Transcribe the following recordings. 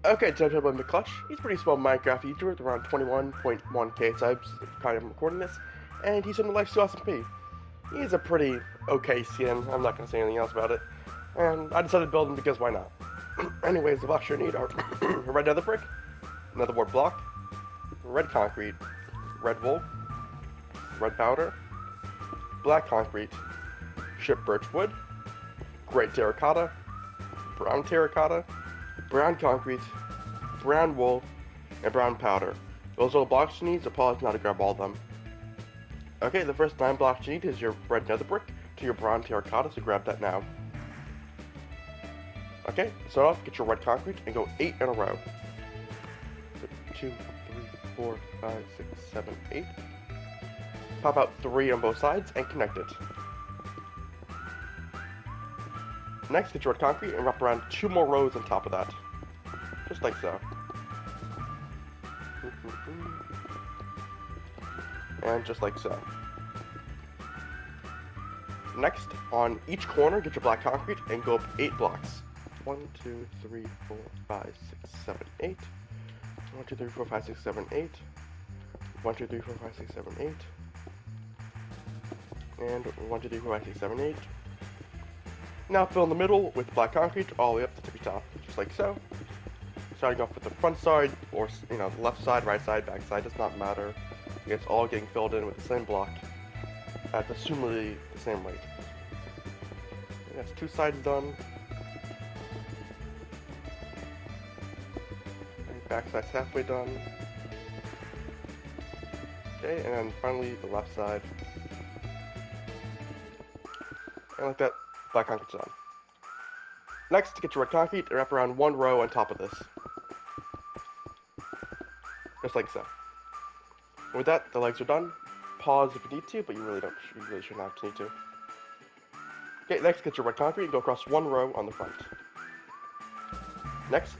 Okay, so by McClutch. He's a pretty small Minecraft YouTuber with around 21.1k subs at the time I'm recording this, and he's on the Lifesteal SMP. He's a pretty okay skin, I'm not going to say anything else about it, and I decided to build him because why not? Anyways, the blocks you need are red nether brick, nether wart block, red concrete, red wool, red powder, black concrete, ship birch wood, gray terracotta, brown concrete, brown wool, and brown powder. Those are the blocks you need, so pause now to grab all of them. Okay, the first 9 blocks you need is your red nether brick to your brown terracotta, so grab that now. Okay, start off, get your red concrete, and go 8 in a row. 2, 3, 4, 5, 6, 7, 8. Pop out 3 on both sides, and connect it. Next, get your red concrete, and wrap around 2 more rows on top of that. Just like so. And just like so. Next, on each corner, get your black concrete and go up 8 blocks. 1, 2, 3, 4, 5, 6, 7, 8. 1, 2, 3, 4, 5, 6, 7, 8. 1, 2, 3, 4, 5, 6, 7, 8. And 1, 2, 3, 4, 5, 6, 7, 8. Now fill in the middle with black concrete all the way up to the tippy top, just like so. Starting off with the front side, or the left side, right side, back side, does not matter. It's all getting filled in with the same block at presumably the same rate. That's 2 sides done. And back side's halfway done. Okay, and then finally the left side. And like that, black concrete's done. Next, get your red concrete and wrap around 1 row on top of this. Just like so. And with that, the legs are done. Pause if you need to, but you really shouldn't have to need to. Okay, next get your red concrete and go across 1 row on the front. Next,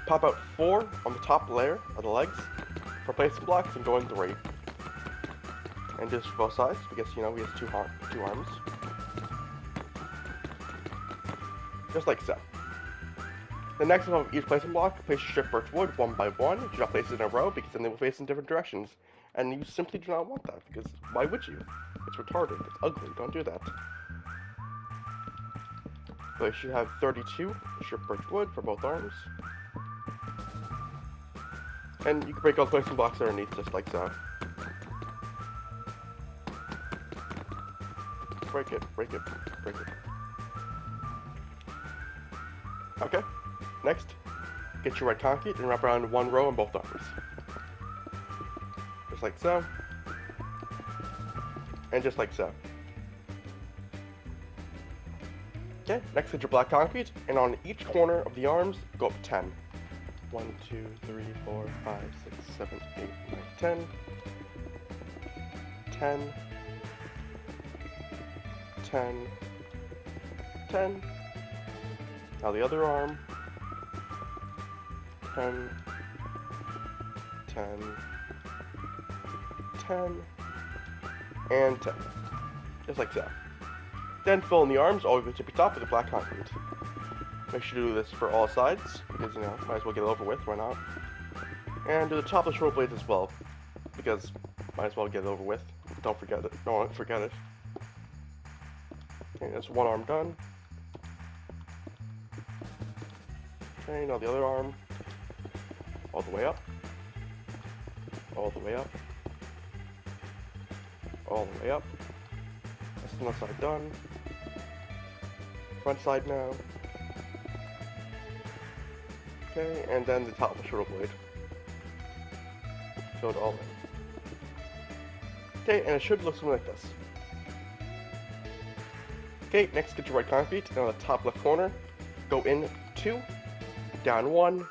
pop out 4 on the top layer of the legs for placing blocks and go in 3. And just for both sides, because he has 2 arms. Just like so. The next one of each placing block, place your strip birch wood 1 by 1. Do not place it in a row because then they will face in different directions. And you simply do not want that, because why would you? It's retarded, it's ugly, don't do that. So you should have 32 strip birch wood for both arms. And you can break all the placing blocks underneath just like so. Break it, break it, break it. Okay, next, get your red concrete and wrap around 1 row on both arms. Just like so. And just like so. Okay, next get your black concrete, and on each corner of the arms, go up 10. 1, 2, 3, 4, 5, 6, 7, 8, 9, 10. 10. 10. 10. Now the other arm. 10. 10. 10. And 10. Just like so. Then fill in the arms all the way to the tippy top with the black concrete. Make sure to do this for all sides, because, might as well get it over with, why not? And do the top of the shoulder blades as well, because might as well get it over with. Don't forget it. Don't forget it. Okay, that's 1 arm done. Okay, now the other arm. All the way up. All the way up. All the way up. That's the left side done. Front side now. Okay, and then the top of the shoulder blade. Fill it all in. Okay, and it should look something like this. Okay, next get your red concrete, and on the top left corner, go in 2, down 1,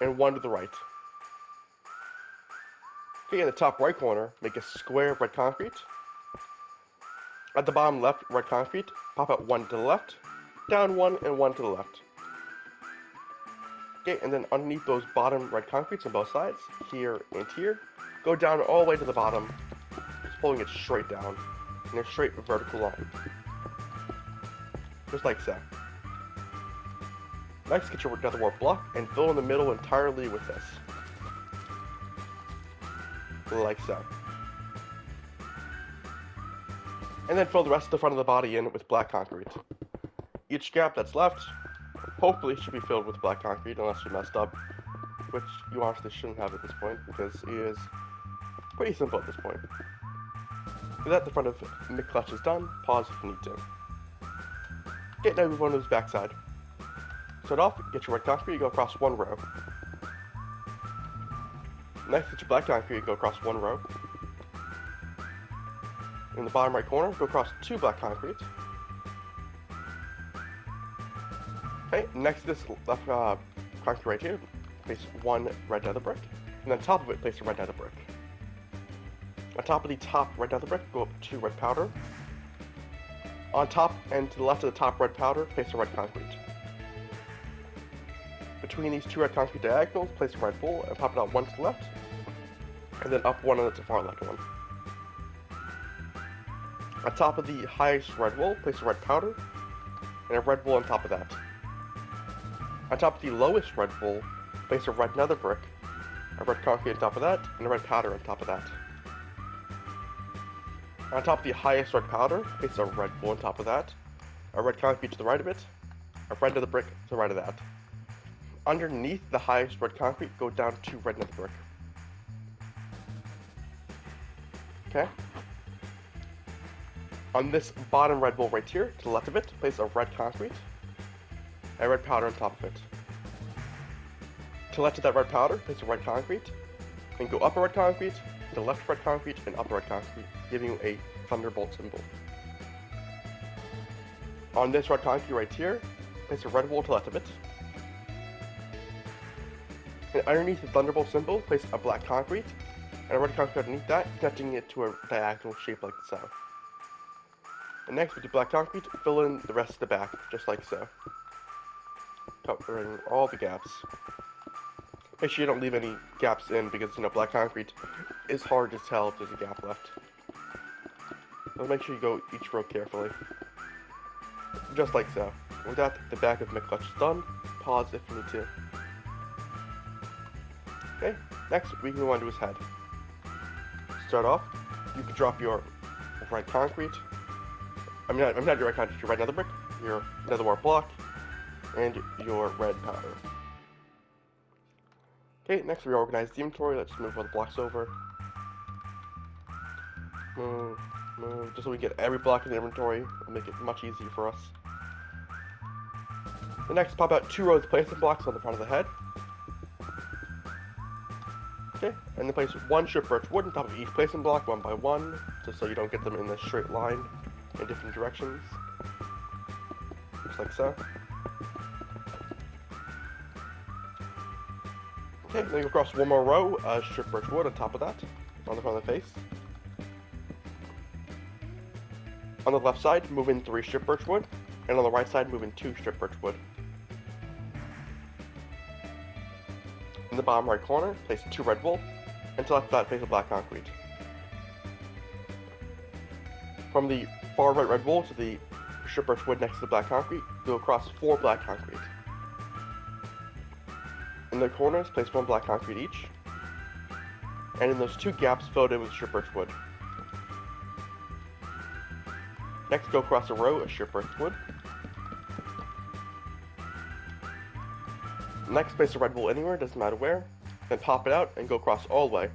and 1 to the right. Okay, in the top right corner, make a square of red concrete. At the bottom left red concrete, pop out 1 to the left, down 1, and 1 to the left. Okay, and then underneath those bottom red concretes on both sides, here and here, go down all the way to the bottom, just pulling it straight down, in a straight vertical line. Just like so. Next, get your nether wart block and fill in the middle entirely with this. Like so. And then fill the rest of the front of the body in with black concrete. Each gap that's left, hopefully should be filled with black concrete unless you messed up, which you honestly shouldn't have at this point, because it is pretty simple at this point. With that, the front of McClutch is done. Pause if you need to. Okay, now move on to his backside. Start off, get your red concrete, go across one row. Next, get your black concrete, go across one row. In the bottom right corner, go across two black concrete. Okay, next to this left concrete right here, place one red nether brick, and on top of it, place a red nether brick. On top of the top red nether brick, go up two red powder. On top and to the left of the top red powder, place a red concrete. Between these two red concrete diagonals, place a red wool and pop it out one to the left, and then up one on the far left one. On top of the highest red wool, place a red powder, and a red wool on top of that. On top of the lowest red wool, place a red nether brick, a red concrete on top of that, and a red powder on top of that. On top of the highest red powder, place a red wool on top of that, a red concrete to the right of it, a red nether brick to the right of that. Underneath the highest red concrete, go down two red nether brick. Okay? On this bottom red wool right here, to the left of it, place a red concrete, and a red powder on top of it. To the left of that red powder, place a red concrete, and go up a red concrete, to the left red concrete, and up a red concrete, giving you a thunderbolt symbol. On this red concrete right here, place a red wool to the left of it. And underneath the thunderbolt symbol, place a black concrete, and a red concrete underneath that, connecting it to a diagonal shape like so. And next, with the black concrete, fill in the rest of the back, just like so. Covering all the gaps. Make sure you don't leave any gaps in, because, you know, black concrete is hard to tell if there's a gap left. So make sure you go each row carefully. Just like so. With that, the back of McClutch is done. Pause if you need to. Okay, next we can move on to his head. Start off, you can drop your red concrete. I'm not your red concrete, your red nether brick, your nether wart block, and your red powder. Okay, next we organize the inventory. Let's move all the blocks over. Move, just so we get every block in the inventory. It'll make it much easier for us. The next, pop out two rows of placement blocks on the front of the head. Okay, and then place one strip birch wood on top of each placement block, one by one, just so you don't get them in a straight line in different directions. Just like so. Okay, then you go across one more row, strip birch wood on top of that, on the front of the face. On the left side, move in 3 strip birch wood, and on the right side, move in 2 strip birch wood. In the bottom right corner, place 2 red wool, and to the left of that, place a black concrete. From the far right red wool to the strip birch wood next to the black concrete, go across 4 black concrete. In the corners, place 1 black concrete each, and in those 2 gaps, fill it in with strip birch wood. Next, go across a row of strip birch wood. Next, place a red wool anywhere, doesn't matter where, then pop it out and go across all the way.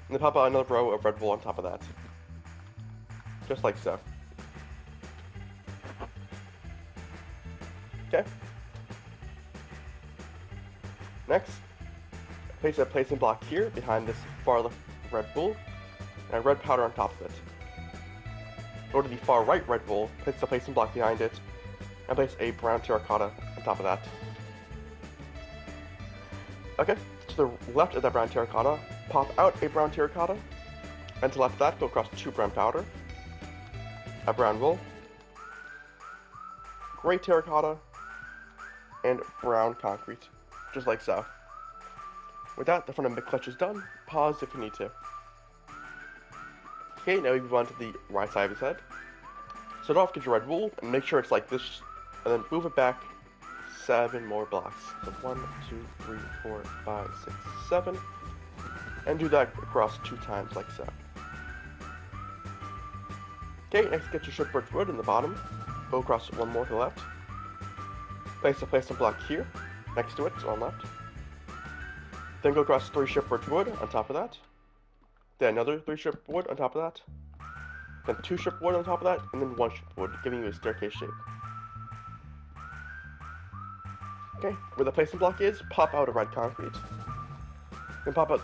And then pop out another row of red wool on top of that. Just like so. Okay. Next, place a placement block here behind this far left red wool, and a red powder on top of it. Go to the far right red wool, place the placement block behind it, and place a brown terracotta on top of that. Okay, to the left of that brown terracotta, pop out a brown terracotta, and to the left of that, go across 2 brown powder, a brown wool, gray terracotta, and brown concrete, just like so. With that, the front of McClutch is done. Pause if you need to. Okay, now we move on to the right side of his head. Start off, get your red wool, and make sure it's like this and then move it back 7 more blocks. So 1, 2, 3, 4, 5, 6, 7, and do that across 2 times like so. Okay, next get your strip birch wood in the bottom. Go across 1 more to the left. Place a placement block here, next to it, on left. Then go across 3 strip birch wood on top of that. Then another 3 strip wood on top of that. Then 2 strip wood on top of that, and then 1 strip wood, giving you a staircase shape. Okay, where the placement block is, pop out a red concrete. Then pop out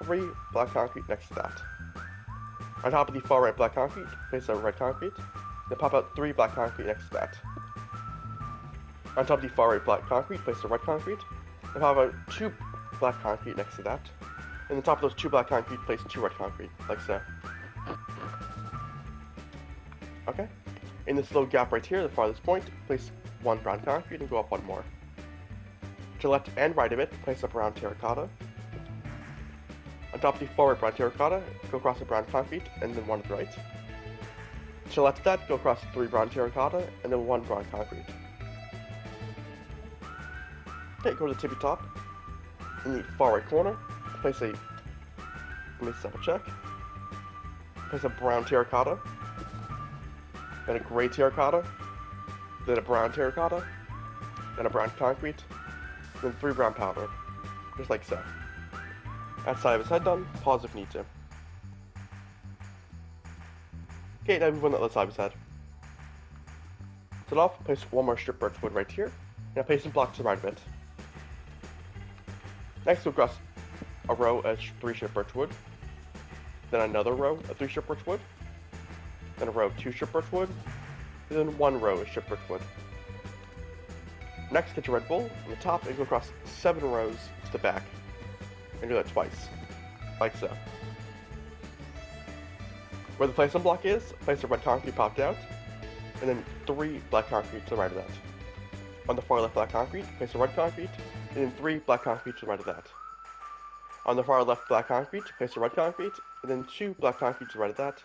3 black concrete next to that. On top of the far right black concrete, place a red concrete. Then pop out 3 black concrete next to that. On top of the far right black concrete, place a red concrete. Then pop out 2 black concrete next to that. And on top of those 2 black concrete, place 2 red concrete, like so. Okay. In this little gap right here, the farthest point, place 1 brown concrete and go up 1 more. To the left and right of it, place a brown terracotta. On top of the forward brown terracotta, go across a brown concrete and then 1 to the right. To the left of that, go across 3 brown terracotta and then 1 brown concrete. Okay, go to the tippy top. In the far right corner, place a, let me just double check. Place a brown terracotta, then a gray terracotta, then a brown terracotta, then a brown concrete, then 3 brown powder, just like so. That side of his head done, pause if you need to. Okay, now move on to the other side of his head. Start off, place 1 more strip birch wood right here, and place some blocks to the right of it. Next, go across a row of 3 strip birch wood, then another row of 3 strip birch wood, then a row of 2 strip birch wood, and then 1 row of strip birch wood. Next, get your red bull on the top and go across 7 rows to the back, and do that twice, like so. Where the placement block is, place a red concrete popped out, and then 3 black concrete to the right of that. On the far left black concrete, place a red concrete, and then 3 black concrete to the right of that. On the far left black concrete, place a red concrete, and then 2 black concrete to the right of that.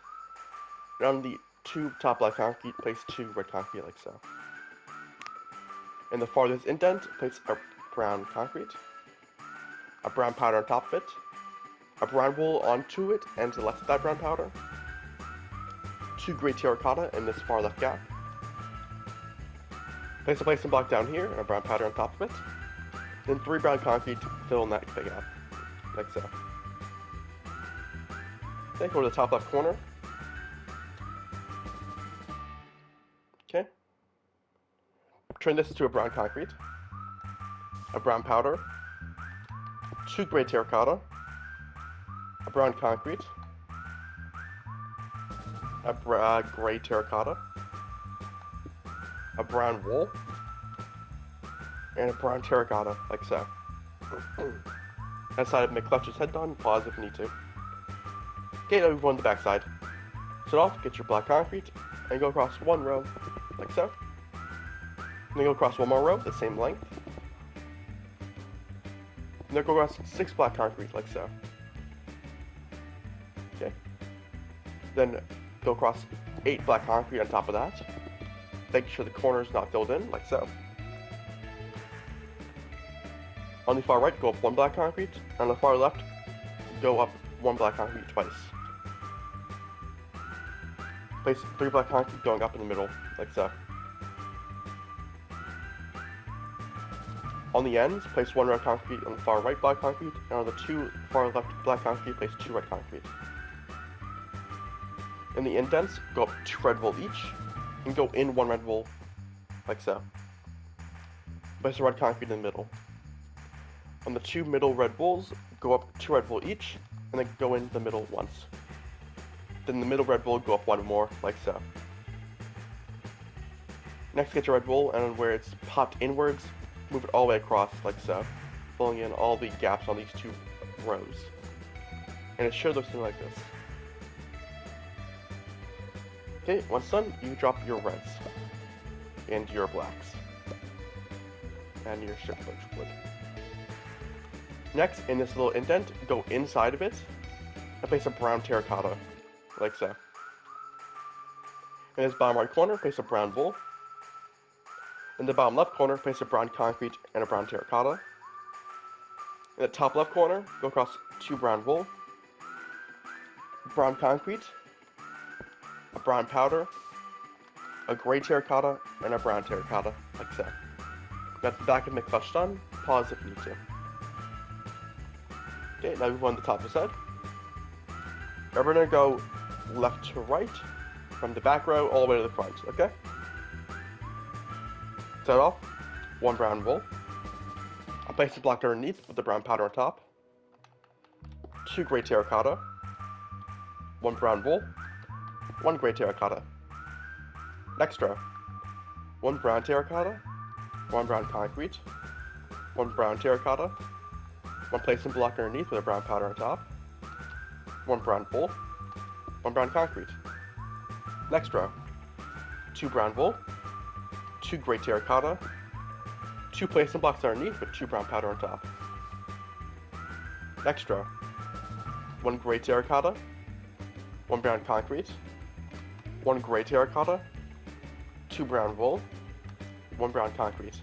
And on the 2 top black concrete, place 2 red concrete like so. In the farthest indent, place a brown concrete, a brown powder on top of it, a brown wool onto it and to the left of that brown powder, 2 gray terracotta in this far left gap. Place a placement block down here and a brown powder on top of it. Then 3 brown concrete to fill in that gap, like so. Okay, go to the top left corner. Okay. Turn this into a brown concrete, a brown powder, 2 gray terracotta, a brown concrete, a gray terracotta, a brown wool, and a brown terracotta, like so. That side of McClutch's head done, pause if you need to. Okay, now move on to the back side. Start off, get your black concrete, and go across 1 row, like so. And then go across 1 more row, the same length. And then go across 6 black concrete, like so. Okay. Then go across 8 black concrete on top of that. Make sure the corner is not filled in, like so. On the far right, go up 1 black concrete. On the far left, go up 1 black concrete twice. Place 3 black concrete going up in the middle, like so. On the ends, place 1 red concrete on the far right black concrete, and on the 2 far left black concrete, place 2 red concrete. In the indents, go up 2 red wool each, and go in 1 red wool, like so. Place a red concrete in the middle. On the 2 middle red wools, go up 2 red wool each, and then go in the middle once. Then the middle red wool, go up 1 more, like so. Next, get your red wool, and where it's popped inwards, move it all the way across, like so, filling in all the gaps on these 2 rows. And it should look something like this. Okay, once done, you drop your reds, and your blacks, and your strip birch wood. Next, in this little indent, go inside of it, and place a brown terracotta, like so. In this bottom right corner, place a brown wool. In the bottom left corner, place a brown concrete and a brown terracotta. In the top left corner, go across 2 brown wool, brown concrete, a brown powder, a gray terracotta, and a brown terracotta, like so. That's the back of McClutch done. Pause if you need to. Okay, now move on to the top of his head. Now we're going to go left to right, from the back row all the way to the front, okay? Start off, 1 brown wool. I'll place the block underneath with the brown powder on top. 2 gray terracotta. 1 brown wool. 1 gray terracotta. Next row, 1 brown terracotta. 1 brown concrete. 1 brown terracotta. 1 placement block underneath with a brown powder on top. 1 brown wool. 1 brown concrete. Next row, 2 brown wool. 2 gray terracotta, 2 placement blocks underneath with 2 brown powder on top. Next row, 1 gray terracotta, 1 brown concrete, 1 gray terracotta, 2 brown wool, 1 brown concrete.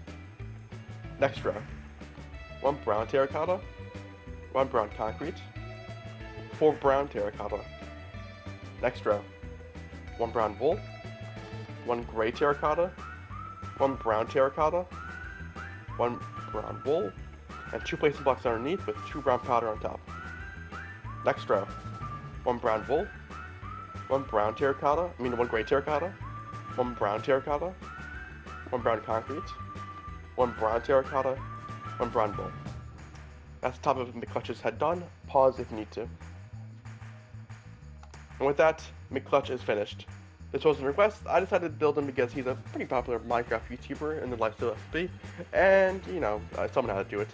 Next row, 1 brown terracotta, 1 brown concrete, 4 brown terracotta. Next row, 1 brown wool, 1 gray terracotta, 1 brown terracotta, 1 brown wool, and 2 placement blocks underneath with 2 brown powder on top. Next row, 1 brown wool, 1 brown terracotta, 1 gray terracotta, 1 brown terracotta, 1 brown concrete, 1 brown terracotta, 1 brown wool. That's the top of McClutch's head done. Pause if you need to. And with that, McClutch is finished. This wasn't a request. I decided to build him because he's a pretty popular Minecraft YouTuber in the lifestyle FB, and someone had to do it.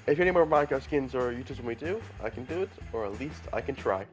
If you need more Minecraft skins or YouTubers than we do, I can do it, or at least I can try.